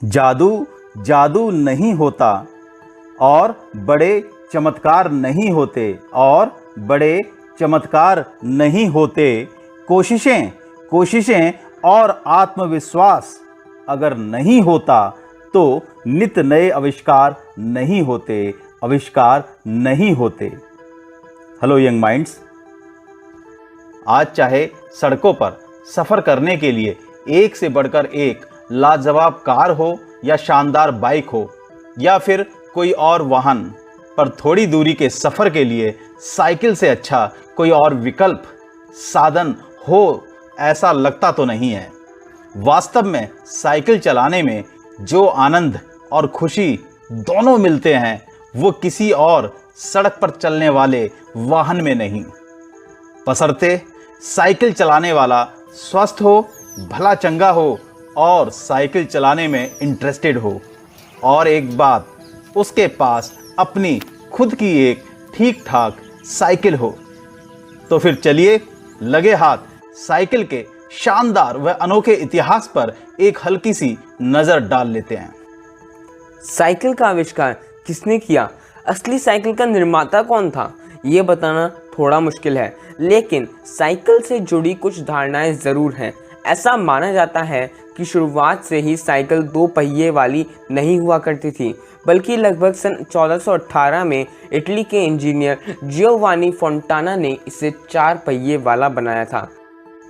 जादू जादू नहीं होता और बड़े चमत्कार नहीं होते, और बड़े चमत्कार नहीं होते। कोशिशें और आत्मविश्वास अगर नहीं होता तो नित नए आविष्कार नहीं होते, आविष्कार नहीं होते। हेलो यंग माइंड्स, आज चाहे सड़कों पर सफ़र करने के लिए एक से बढ़कर एक लाजवाब कार हो या शानदार बाइक हो या फिर कोई और वाहन, पर थोड़ी दूरी के सफ़र के लिए साइकिल से अच्छा कोई और विकल्प साधन हो ऐसा लगता तो नहीं है। वास्तव में साइकिल चलाने में जो आनंद और खुशी दोनों मिलते हैं वो किसी और सड़क पर चलने वाले वाहन में नहीं, बशर्ते साइकिल चलाने वाला स्वस्थ हो, भला चंगा हो और साइकिल चलाने में इंटरेस्टेड हो, और एक बात, उसके पास अपनी खुद की एक ठीक ठाक साइकिल हो। तो फिर चलिए लगे हाथ साइकिल के शानदार व अनोखे इतिहास पर एक हल्की सी नज़र डाल लेते हैं। साइकिल का आविष्कार किसने किया? असली साइकिल का निर्माता कौन था? ये बताना थोड़ा मुश्किल है, लेकिन साइकिल से जुड़ी कुछ धारणाएं ज़रूर हैं। ऐसा माना जाता है कि शुरुआत से ही साइकिल 2 पहिए वाली नहीं हुआ करती थी, बल्कि लगभग सन 1418 में इटली के इंजीनियर जियोवानी फोंटाना ने इसे 4 पहिए वाला बनाया था।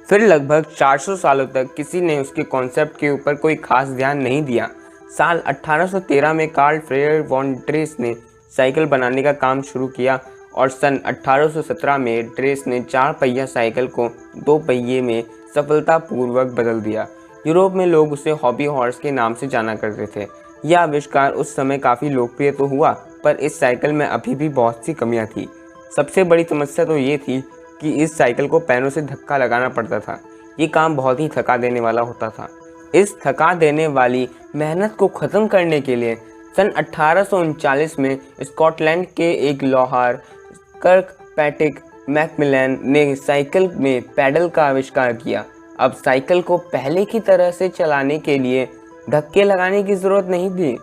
फिर लगभग 400 सालों तक किसी ने उसके कॉन्सेप्ट के ऊपर कोई खास ध्यान नहीं दिया। साल 1813 में कार्ल फ्रेयर वॉन ड्रेस ने साइकिल बनाने का काम शुरू किया और सन 1817 में ड्रेस ने 4 पहिया साइकिल को 2 पहिए में सफलतापूर्वक बदल दिया। यूरोप में लोग उसे हॉबी हॉर्स के नाम से जाना करते थे। यह आविष्कार उस समय काफ़ी लोकप्रिय तो हुआ, पर इस साइकिल में अभी भी बहुत सी कमियां थी। सबसे बड़ी समस्या तो ये थी कि इस साइकिल को पैरों से धक्का लगाना पड़ता था। ये काम बहुत ही थका देने वाला होता था। इस थका देने वाली मेहनत को ख़त्म करने के लिए सन 1839 में स्कॉटलैंड के एक लोहार कर्कपैट्रिक मैकमिलन ने साइकिल में पैडल का आविष्कार किया। अब साइकिल को पहले की तरह से चलाने के लिए धक्के लगाने की ज़रूरत नहीं थी।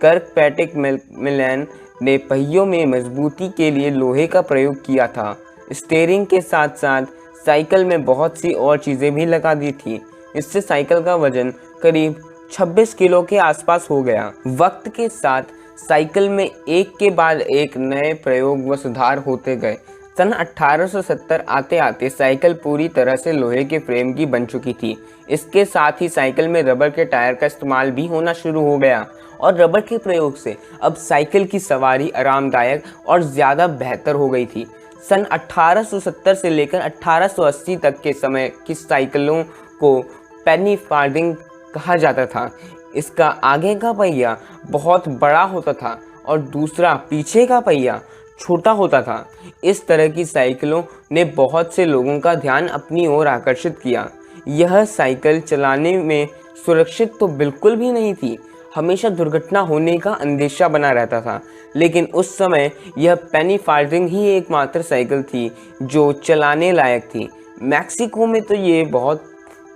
कर्कपैट्रिक मैकमिलन ने पहियों में मजबूती के लिए लोहे का प्रयोग किया था। स्टीयरिंग के साथ साथ साइकिल में बहुत सी और चीज़ें भी लगा दी थी। इससे साइकिल का वजन करीब 26 किलो के आसपास हो गया। वक्त के साथ साइकिल में एक के बाद एक नए प्रयोग व सुधार होते गए। सन 1870 आते आते साइकिल पूरी तरह से लोहे के फ्रेम की बन चुकी थी। इसके साथ ही साइकिल में रबर के टायर का इस्तेमाल भी होना शुरू हो गया और रबर के प्रयोग से अब साइकिल की सवारी आरामदायक और ज़्यादा बेहतर हो गई थी। सन 1870 से लेकर 1880 तक के समय की साइकिलों को पेनी फार्थिंग कहा जाता था। इसका आगे का पहिया बहुत बड़ा होता था और दूसरा पीछे का पहिया छोटा होता था। इस तरह की साइकिलों ने बहुत से लोगों का ध्यान अपनी ओर आकर्षित किया। यह साइकिल चलाने में सुरक्षित तो बिल्कुल भी नहीं थी, हमेशा दुर्घटना होने का अंदेशा बना रहता था। लेकिन उस समय यह पेनी फार्थिंग ही एकमात्र साइकिल थी जो चलाने लायक थी। मैक्सिको में तो ये बहुत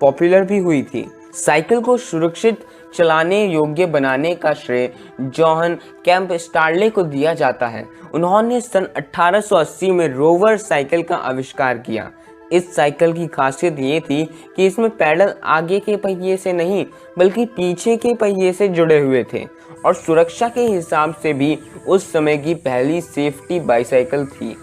पॉपुलर भी हुई थी। साइकिल को सुरक्षित चलाने योग्य बनाने का श्रेय जोहन कैंप स्टार्ले को दिया जाता है। उन्होंने सन 1880 में रोवर साइकिल का आविष्कार किया। इस साइकिल की खासियत ये थी कि इसमें पैडल आगे के पहिए से नहीं बल्कि पीछे के पहिए से जुड़े हुए थे और सुरक्षा के हिसाब से भी उस समय की पहली सेफ्टी बाईसाइकिल थी।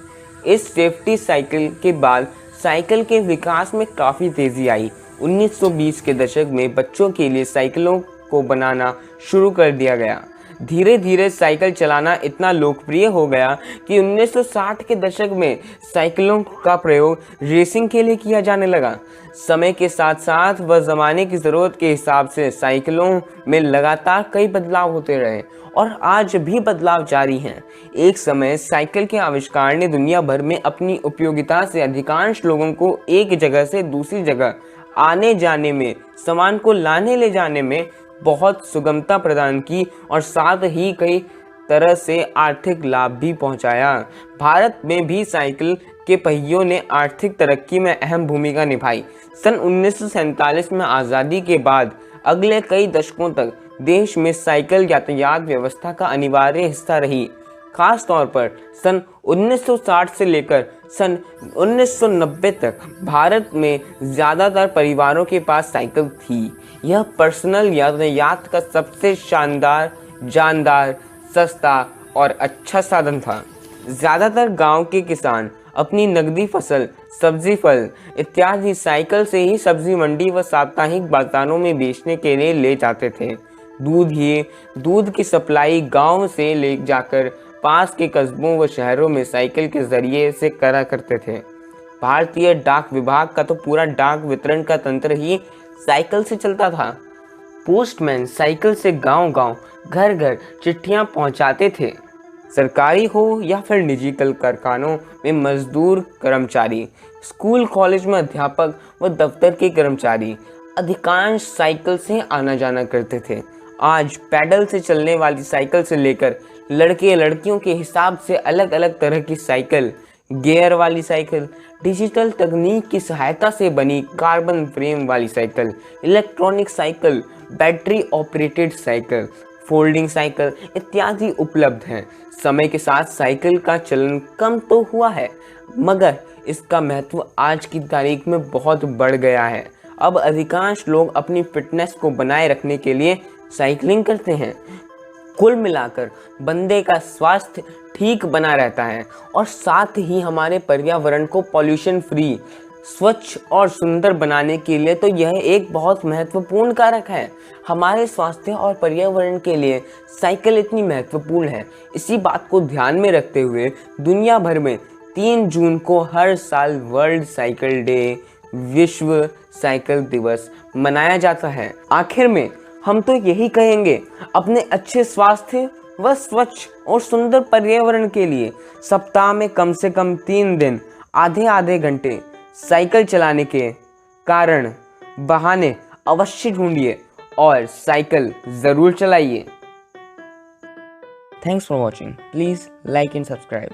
इस सेफ्टी साइकिल के बाद साइकिल के विकास में काफ़ी तेज़ी आई। 1920 के दशक में बच्चों के लिए साइकिलों को बनाना शुरू कर दिया गया। धीरे धीरे साइकिल चलाना इतना लोकप्रिय हो गया कि 1960 के दशक में साइकिलों का प्रयोग रेसिंग के लिए किया जाने लगा। समय के साथ साथ व ज़माने की ज़रूरत के हिसाब से साइकिलों में लगातार कई बदलाव होते रहे और आज भी बदलाव जारी हैं। एक समय साइकिल के आविष्कार ने दुनिया भर में अपनी उपयोगिता से अधिकांश लोगों को एक जगह से दूसरी जगह आने जाने में, सामान को लाने ले जाने में बहुत सुगमता प्रदान की और साथ ही कई तरह से आर्थिक लाभ भी पहुंचाया। भारत में भी साइकिल के पहियों ने आर्थिक तरक्की में अहम भूमिका निभाई। सन 1947 में आज़ादी के बाद अगले कई दशकों तक देश में साइकिल यातायात व्यवस्था का अनिवार्य हिस्सा रही। खास तौर पर सन 1960 से लेकर सन 1990 तक भारत में ज़्यादातर परिवारों के पास साइकिल थी। यह पर्सनल यातायात का सबसे शानदार, जानदार, सस्ता और अच्छा साधन था। ज़्यादातर गांव के किसान अपनी नकदी फसल, सब्जी, फल इत्यादि साइकिल से ही सब्जी मंडी व साप्ताहिक बाजारों में बेचने के लिए ले जाते थे। दूध की सप्लाई गांव से ले जाकर पास के कस्बों व शहरों में साइकिल के जरिए से करा करते थे। भारतीय डाक विभाग का तो पूरा डाक वितरण का तंत्र ही साइकिल से चलता था। पोस्टमैन साइकिल से गांव-गांव, घर-घर चिट्ठियां पहुंचाते थे। सरकारी हो या फिर निजी कारखानों में मजदूर कर्मचारी, स्कूल कॉलेज में अध्यापक व दफ्तर के कर्मचारी अधिकांश साइकिल से आना जाना करते थे। आज पैडल से चलने वाली साइकिल से लेकर लड़के लड़कियों के हिसाब से अलग अलग तरह की साइकिल, गियर वाली साइकिल, डिजिटल तकनीक की सहायता से बनी कार्बन फ्रेम वाली cycle, electronic cycle, battery operated cycle, folding cycle इत्यादि उपलब्ध हैं। समय के साथ साइकिल का चलन कम तो हुआ है, मगर इसका महत्व आज की तारीख में बहुत बढ़ गया है। अब अधिकांश लोग अपनी फिटनेस को बनाए रखने के लिए साइकिलिंग करते हैं। कुल मिलाकर बंदे का स्वास्थ्य ठीक बना रहता है और साथ ही हमारे पर्यावरण को पॉल्यूशन फ्री, स्वच्छ और सुंदर बनाने के लिए तो यह एक बहुत महत्वपूर्ण कारक है। हमारे स्वास्थ्य और पर्यावरण के लिए साइकिल इतनी महत्वपूर्ण है। इसी बात को ध्यान में रखते हुए दुनिया भर में 3 जून को हर साल वर्ल्ड साइकिल डे, विश्व साइकिल दिवस मनाया जाता है। आखिर में हम तो यही कहेंगे, अपने अच्छे स्वास्थ्य व स्वच्छ और सुंदर पर्यावरण के लिए सप्ताह में कम से कम 3 दिन आधे आधे घंटे साइकिल चलाने के कारण बहाने अवश्य ढूंढिए और साइकिल ज़रूर चलाइए। Thanks for watching. Please like and subscribe.